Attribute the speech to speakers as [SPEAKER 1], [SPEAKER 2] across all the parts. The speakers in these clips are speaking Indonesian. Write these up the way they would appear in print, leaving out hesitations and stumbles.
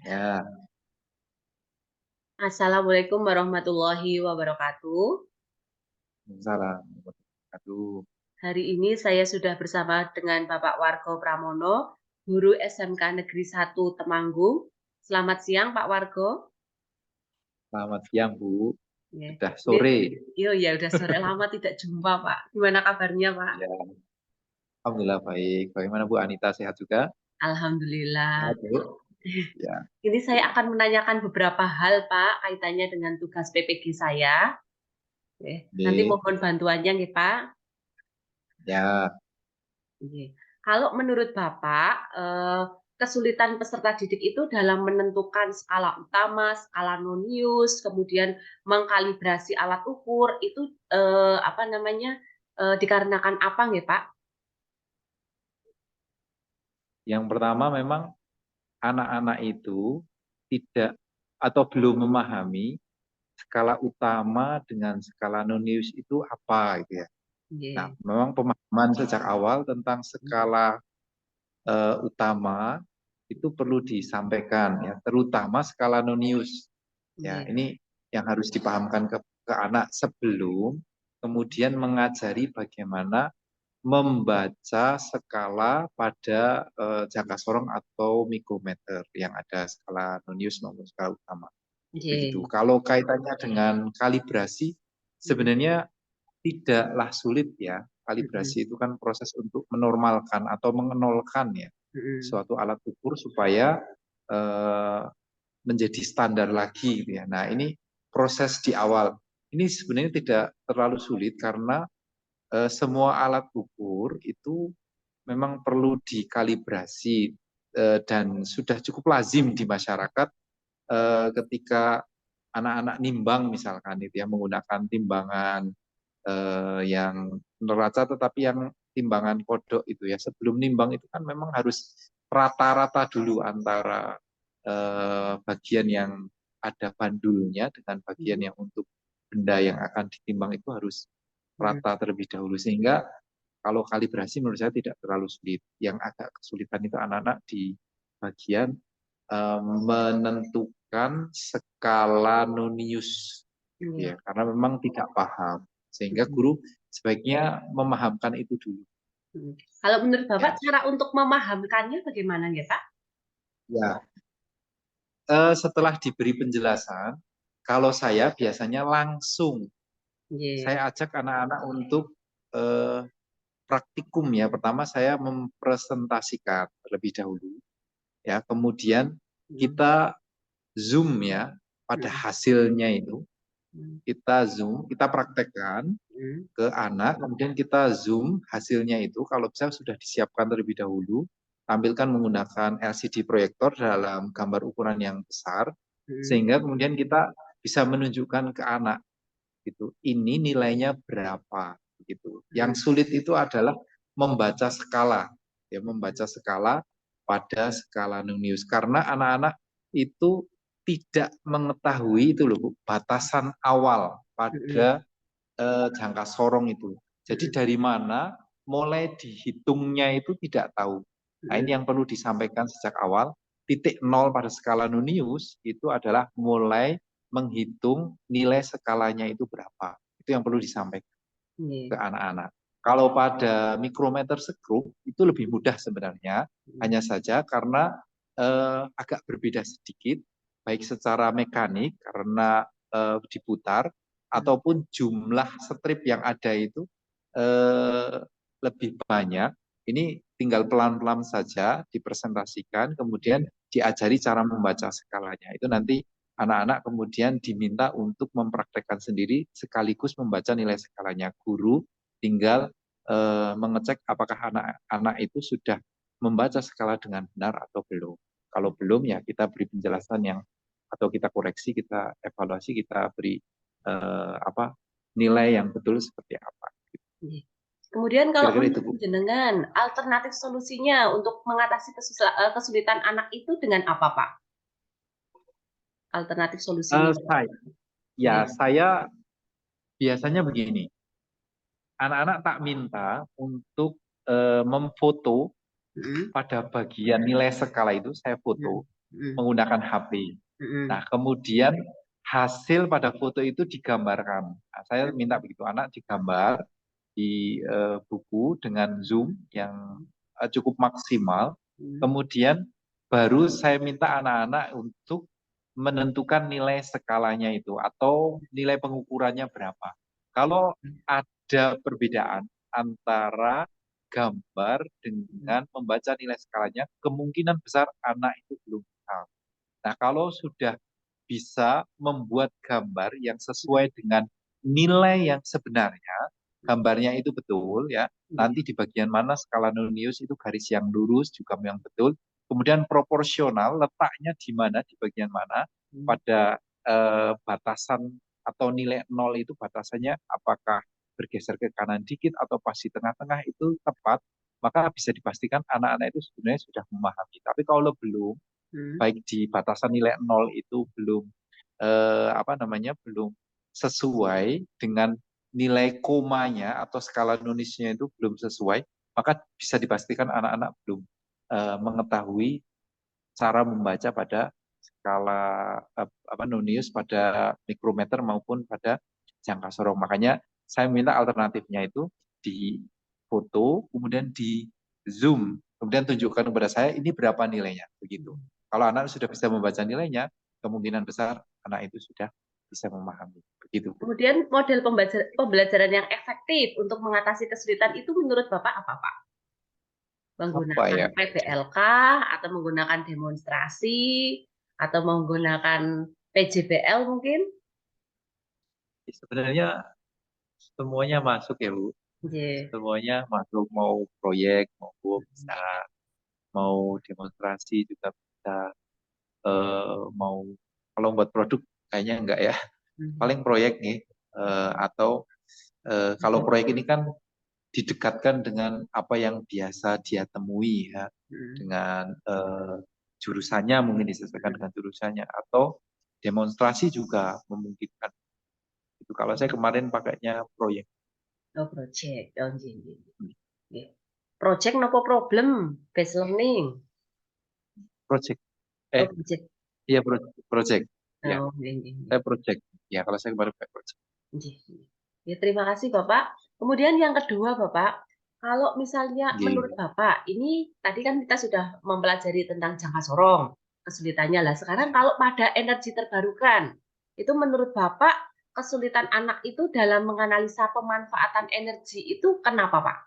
[SPEAKER 1] Ya,
[SPEAKER 2] Assalamualaikum warahmatullahi wabarakatuh.
[SPEAKER 1] salam. Aduh,
[SPEAKER 2] Hari ini saya sudah bersama dengan Bapak Wargo Pramono, Guru SMK Negeri 1 Temanggung. Selamat siang Pak Wargo.
[SPEAKER 1] selamat siang, Bu.
[SPEAKER 2] Ya.
[SPEAKER 1] Sudah
[SPEAKER 2] Ini,
[SPEAKER 1] sore.
[SPEAKER 2] ya udah sore lama tidak jumpa Pak. Gimana kabarnya Pak?
[SPEAKER 1] Ya, alhamdulillah baik. Bagaimana Bu Anita, sehat juga?
[SPEAKER 2] Alhamdulillah.
[SPEAKER 1] Sehat, Bu. Ya,
[SPEAKER 2] Ini saya akan menanyakan beberapa hal Pak kaitannya dengan tugas PPG saya. Nanti
[SPEAKER 1] Oke.
[SPEAKER 2] mohon bantuannya nih Pak.
[SPEAKER 1] Ya,
[SPEAKER 2] Oke. Kalau menurut Bapak, kesulitan peserta didik itu dalam menentukan skala utama, skala nonius, kemudian mengkalibrasi alat ukur itu apa namanya dikarenakan apa nggih Pak?
[SPEAKER 1] yang pertama memang anak-anak itu tidak atau belum memahami skala utama dengan skala nonius itu apa gitu ya. Nah,
[SPEAKER 2] Nggih.
[SPEAKER 1] memang pemahaman sejak awal tentang skala utama itu perlu disampaikan ya, terutama skala nonius. Ya,
[SPEAKER 2] Nggih.
[SPEAKER 1] ini yang harus dipahamkan ke anak sebelum kemudian mengajari bagaimana membaca skala pada jangka sorong atau mikrometer yang ada skala nonius maupun skala utama. Begitu.
[SPEAKER 2] Nggih.
[SPEAKER 1] Kalau kaitannya dengan kalibrasi,
[SPEAKER 2] Mhm.
[SPEAKER 1] sebenarnya tidaklah sulit ya.
[SPEAKER 2] Mhm.
[SPEAKER 1] Kalibrasi itu kan proses untuk menormalkan atau mengenolkan ya
[SPEAKER 2] Mhm.
[SPEAKER 1] suatu alat ukur supaya eh, menjadi standar lagi gitu ya. Nah, ini proses di awal. Ini sebenarnya tidak terlalu sulit karena semua alat ukur itu memang perlu dikalibrasi dan sudah cukup lazim di masyarakat ketika anak-anak nimbang misalkan itu ya menggunakan timbangan yang neraca tetapi yang timbangan kodok itu ya sebelum nimbang itu kan memang harus rata-rata dulu antara bagian yang ada bandulnya dengan bagian
[SPEAKER 2] Mhm.
[SPEAKER 1] yang untuk benda yang akan ditimbang itu harus
[SPEAKER 2] Mhm.
[SPEAKER 1] rata terlebih dahulu sehingga kalau kalibrasi menurut saya tidak terlalu sulit. Yang agak kesulitan itu anak-anak di bagian menentukan skala nonius gitu
[SPEAKER 2] Nggih.
[SPEAKER 1] ya karena memang tidak paham sehingga
[SPEAKER 2] Mhm.
[SPEAKER 1] guru sebaiknya memahamkan itu dulu
[SPEAKER 2] Mhm. Kalau menurut Bapak
[SPEAKER 1] ya.
[SPEAKER 2] cara untuk memahamkannya bagaimana nggih Pak?
[SPEAKER 1] Ya, setelah diberi penjelasan, kalau saya biasanya langsung
[SPEAKER 2] Nggih.
[SPEAKER 1] saya ajak anak-anak untuk eh, praktikum ya. Pertama saya mempresentasikan terlebih dahulu ya, kemudian
[SPEAKER 2] Mhm.
[SPEAKER 1] kita zoom ya pada
[SPEAKER 2] Mhm.
[SPEAKER 1] hasilnya itu,
[SPEAKER 2] Mhm.
[SPEAKER 1] kita zoom, kita praktekkan
[SPEAKER 2] Mhm.
[SPEAKER 1] ke anak, kemudian kita zoom hasilnya itu kalau bisa sudah disiapkan terlebih dahulu, tampilkan menggunakan LCD proyektor dalam gambar ukuran yang besar,
[SPEAKER 2] Mhm.
[SPEAKER 1] sehingga kemudian kita bisa menunjukkan ke anak gitu, ini nilainya berapa gitu. Yang
[SPEAKER 2] Mhm.
[SPEAKER 1] sulit itu adalah membaca skala, ya membaca skala pada skala nonius karena anak-anak itu tidak mengetahui itu loh batasan awal
[SPEAKER 2] Mhm.
[SPEAKER 1] pada jangka sorong itu. Jadi
[SPEAKER 2] Mhm.
[SPEAKER 1] dari mana mulai dihitungnya itu tidak tahu. Nah ini
[SPEAKER 2] Mhm.
[SPEAKER 1] yang perlu disampaikan sejak awal. Titik nol pada skala nonius itu adalah mulai menghitung nilai skalanya itu berapa. Itu yang perlu disampaikan ke
[SPEAKER 2] Nggih.
[SPEAKER 1] anak-anak. Kalau pada mikrometer skrup itu lebih mudah sebenarnya,
[SPEAKER 2] Mhm.
[SPEAKER 1] hanya saja karena agak berbeda sedikit, baik secara mekanik karena diputar,
[SPEAKER 2] Mhm.
[SPEAKER 1] ataupun jumlah strip yang ada itu eh, lebih banyak. Ini tinggal pelan-pelan saja dipresentasikan, kemudian diajari cara membaca skalanya. Itu nanti anak-anak kemudian diminta untuk mempraktekkan sendiri sekaligus membaca nilai skalanya. Guru tinggal mengecek apakah anak-anak itu sudah membaca skala dengan benar atau belum. Kalau belum ya kita beri penjelasan yang atau kita koreksi, kita evaluasi, kita beri apa nilai yang betul seperti apa.
[SPEAKER 2] Nggih. Kemudian kalau
[SPEAKER 1] Kira-kira itu
[SPEAKER 2] menurut
[SPEAKER 1] Bu.
[SPEAKER 2] jenengan, alternatif solusinya untuk mengatasi kesulitan anak itu dengan apa, Pak? Alternatif solusinya.
[SPEAKER 1] Saya, ya
[SPEAKER 2] Nggih.
[SPEAKER 1] saya biasanya begini, anak-anak tak minta untuk memfoto
[SPEAKER 2] Mhm.
[SPEAKER 1] pada bagian nilai skala itu saya
[SPEAKER 2] Mhm.
[SPEAKER 1] foto. menggunakan HP. Nah, kemudian hasil pada foto itu digambarkan. Nah, saya minta begitu, anak digambar di buku dengan zoom yang cukup maksimal. Kemudian baru saya minta anak-anak untuk menentukan nilai skalanya itu atau nilai pengukurannya berapa. Kalau ada perbedaan antara gambar dengan membaca nilai skalanya, kemungkinan besar anak itu belum paham. Nah, kalau sudah bisa membuat gambar yang sesuai dengan nilai yang sebenarnya, gambarnya itu betul ya. Nanti di bagian mana skala Nonius itu garis yang lurus juga yang betul. Kemudian proporsional letaknya di mana, di bagian mana pada batasan atau nilai 0 itu batasannya apakah bergeser ke kanan dikit atau pas di tengah-tengah itu tepat, maka bisa dipastikan anak-anak itu sebenarnya sudah memahami. Tapi kalau belum, baik di batasan nilai 0 itu belum belum sesuai dengan nilai komanya atau skala nulisnya itu belum sesuai, maka bisa dipastikan anak-anak belum mengetahui cara membaca pada skala nonius pada mikrometer maupun pada jangka sorong. Makanya saya minta alternatifnya itu di foto, kemudian di zoom, kemudian tunjukkan kepada saya ini berapa nilainya, begitu. Kalau anak sudah bisa membaca nilainya, kemungkinan besar anak itu sudah bisa memahami, begitu.
[SPEAKER 2] Kemudian model pembelajaran yang efektif untuk mengatasi kesulitan itu menurut Bapak apa, Pak? Menggunakan
[SPEAKER 1] ya?
[SPEAKER 2] PBLK atau menggunakan demonstrasi atau menggunakan PJBL mungkin?
[SPEAKER 1] Sebenarnya semuanya masuk ya Bu.
[SPEAKER 2] Yeah.
[SPEAKER 1] Semuanya masuk, mau proyek maupun bisa, mau demonstrasi juga bisa, mau kalau buat produk kayaknya enggak ya. Paling proyek nih, atau kalau proyek ini kan didekatkan dengan apa yang biasa dia temui ya, dengan jurusannya mungkin disesuaikan dengan jurusannya, atau demonstrasi juga memungkinkan. Itu kalau saya kemarin pakainya proyek.
[SPEAKER 2] Oh, project. Oh, yeah. Project nopo problem based learning.
[SPEAKER 1] Project.
[SPEAKER 2] Oh, project.
[SPEAKER 1] Iya project. Ya,
[SPEAKER 2] Oh,
[SPEAKER 1] saya project. Ya, kalau saya kemarin pakai project.
[SPEAKER 2] Ya, terima kasih Bapak. Kemudian yang kedua Bapak, kalau misalnya menurut Bapak, ini tadi kan kita sudah mempelajari tentang jangka sorong, kesulitannya lah. Sekarang kalau pada energi terbarukan, itu menurut Bapak kesulitan anak itu dalam menganalisa pemanfaatan energi itu kenapa Pak?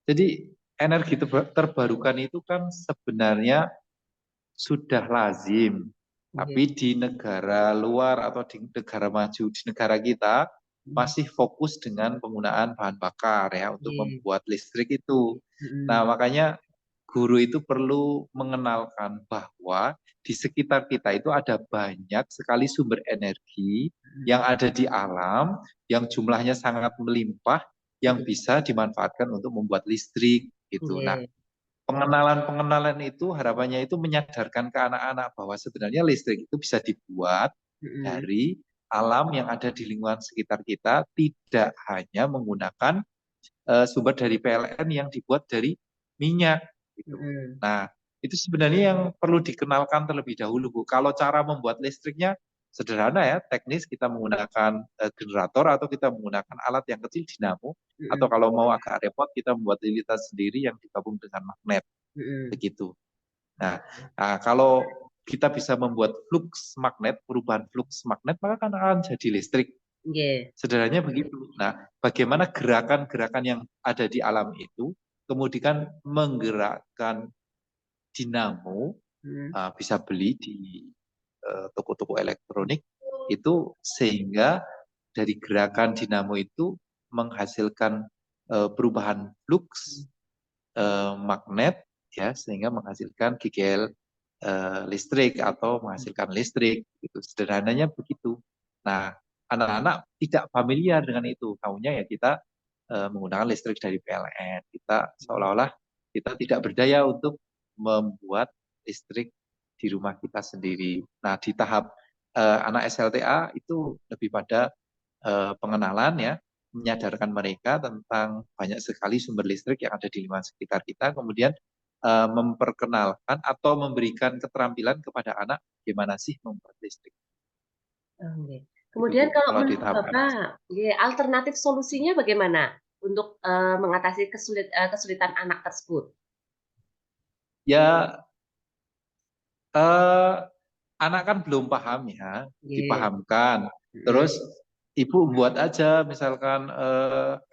[SPEAKER 1] Jadi energi terbarukan itu kan sebenarnya sudah lazim. Tapi di negara luar atau di negara maju, di negara kita masih fokus dengan penggunaan bahan bakar ya untuk membuat listrik itu. Nah, makanya guru itu perlu mengenalkan bahwa di sekitar kita itu ada banyak sekali sumber energi yang ada di alam, yang jumlahnya sangat melimpah, yang bisa dimanfaatkan untuk membuat listrik gitu. Nah, pengenalan itu harapannya itu menyadarkan ke anak-anak bahwa sebenarnya listrik itu bisa dibuat dari alam yang ada di lingkungan sekitar kita, tidak hanya menggunakan sumber dari PLN yang dibuat dari minyak gitu. Nah, itu sebenarnya yang perlu dikenalkan terlebih dahulu Bu. Kalau cara membuat listriknya sederhana ya, teknis kita menggunakan generator atau kita menggunakan alat yang kecil dinamo, atau kalau mau agak repot kita membuat lilitan sendiri yang digabung dengan magnet begitu. Nah, kalau kita bisa membuat flux magnet, perubahan flux magnet, maka kan akan jadi listrik. Sederhananya begitu. Nah, bagaimana gerakan-gerakan yang ada di alam itu kemudian menggerakkan dinamo, bisa beli di toko-toko elektronik itu, sehingga dari gerakan dinamo itu menghasilkan perubahan flux magnet ya, sehingga menghasilkan GGL listrik atau menghasilkan listrik gitu. Sederhananya begitu. Nah, anak-anak tidak familiar dengan itu. Tahunya ya kita menggunakan listrik dari PLN. Kita seolah-olah kita tidak berdaya untuk membuat listrik di rumah kita sendiri. Nah, di tahap anak SLTA itu lebih pada pengenalan ya, menyadarkan mereka tentang banyak sekali sumber listrik yang ada di lingkungan sekitar kita, kemudian memperkenalkan atau memberikan keterampilan kepada anak gimana sih membuat listrik.
[SPEAKER 2] Oke.
[SPEAKER 1] Itu
[SPEAKER 2] Kemudian
[SPEAKER 1] Bu,
[SPEAKER 2] kalau
[SPEAKER 1] kalau di
[SPEAKER 2] menurut
[SPEAKER 1] tahap anak.
[SPEAKER 2] Bapak, alternatif solusinya bagaimana untuk mengatasi kesulitan anak tersebut?
[SPEAKER 1] Ya, eh, anak kan belum paham ya,
[SPEAKER 2] Nggih.
[SPEAKER 1] dipahamkan.
[SPEAKER 2] Mhm.
[SPEAKER 1] Terus ibu buat aja misalkan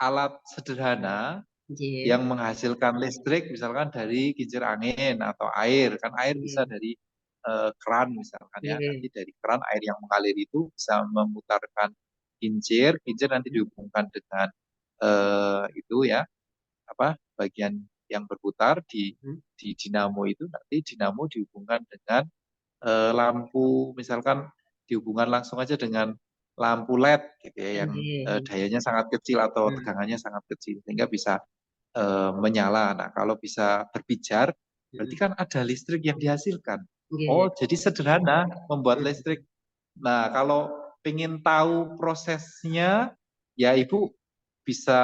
[SPEAKER 1] alat sederhana
[SPEAKER 2] Nggih.
[SPEAKER 1] yang menghasilkan listrik misalkan dari kincir angin atau air. Kan air bisa
[SPEAKER 2] Nggih.
[SPEAKER 1] dari keran misalkan ya. Nanti
[SPEAKER 2] Nggih.
[SPEAKER 1] dari keran air yang mengalir itu bisa memutarkan kincir, kincir nanti dihubungkan dengan itu ya, apa bagian yang berputar
[SPEAKER 2] Mhm.
[SPEAKER 1] di dinamo itu, nanti dinamo dihubungkan dengan lampu, misalkan dihubungkan langsung aja dengan lampu LED gitu ya, yang
[SPEAKER 2] Nggih.
[SPEAKER 1] dayanya sangat kecil atau
[SPEAKER 2] Mhm.
[SPEAKER 1] tegangannya sangat kecil sehingga bisa menyala. Nah, kalau bisa berpijar berarti
[SPEAKER 2] Mhm.
[SPEAKER 1] kan ada listrik yang dihasilkan.
[SPEAKER 2] Nggih.
[SPEAKER 1] Oh, jadi sederhana membuat
[SPEAKER 2] Mhm.
[SPEAKER 1] listrik. Nah, kalau ingin tahu prosesnya, ya Ibu bisa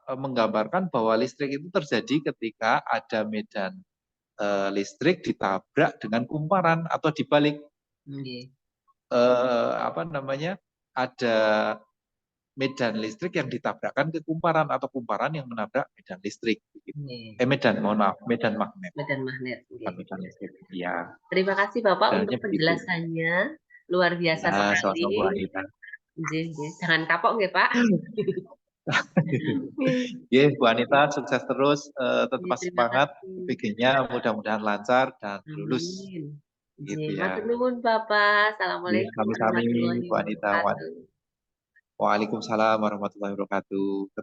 [SPEAKER 1] menggambarkan bahwa listrik itu terjadi ketika ada medan listrik ditabrak dengan kumparan atau dibalik,
[SPEAKER 2] Nggih.
[SPEAKER 1] apa namanya, ada medan listrik yang ditabrakkan ke kumparan atau kumparan yang menabrak medan listrik. Begitu.
[SPEAKER 2] Nggih.
[SPEAKER 1] Medan, mohon maaf, medan magnet,
[SPEAKER 2] Medan magnet.
[SPEAKER 1] bukan
[SPEAKER 2] Nggih.
[SPEAKER 1] medan listrik. Iya,
[SPEAKER 2] Terima kasih Bapak untuk
[SPEAKER 1] sebenarnya begitu.
[SPEAKER 2] penjelasannya, luar biasa
[SPEAKER 1] Ya,
[SPEAKER 2] sekali.
[SPEAKER 1] sama-sama Bu Anita.
[SPEAKER 2] Nggih, nggih. Jangan kapok nggih, Pak.
[SPEAKER 1] Ya, Bu Anita, sukses terus,
[SPEAKER 2] Nggih,
[SPEAKER 1] tetap
[SPEAKER 2] terima
[SPEAKER 1] semangat,
[SPEAKER 2] kasih.
[SPEAKER 1] UPG-nya mudah-mudahan lancar dan lulus.
[SPEAKER 2] Amin. Nggih,
[SPEAKER 1] Gitu
[SPEAKER 2] matur
[SPEAKER 1] ya.
[SPEAKER 2] nuwun Bapak.
[SPEAKER 1] Ya,
[SPEAKER 2] Assalamualaikum
[SPEAKER 1] sami-sami
[SPEAKER 2] warahmatullahi
[SPEAKER 1] Bu Anita.
[SPEAKER 2] wabarakatuh.
[SPEAKER 1] Waalaikumsalam warahmatullahi wabarakatuh.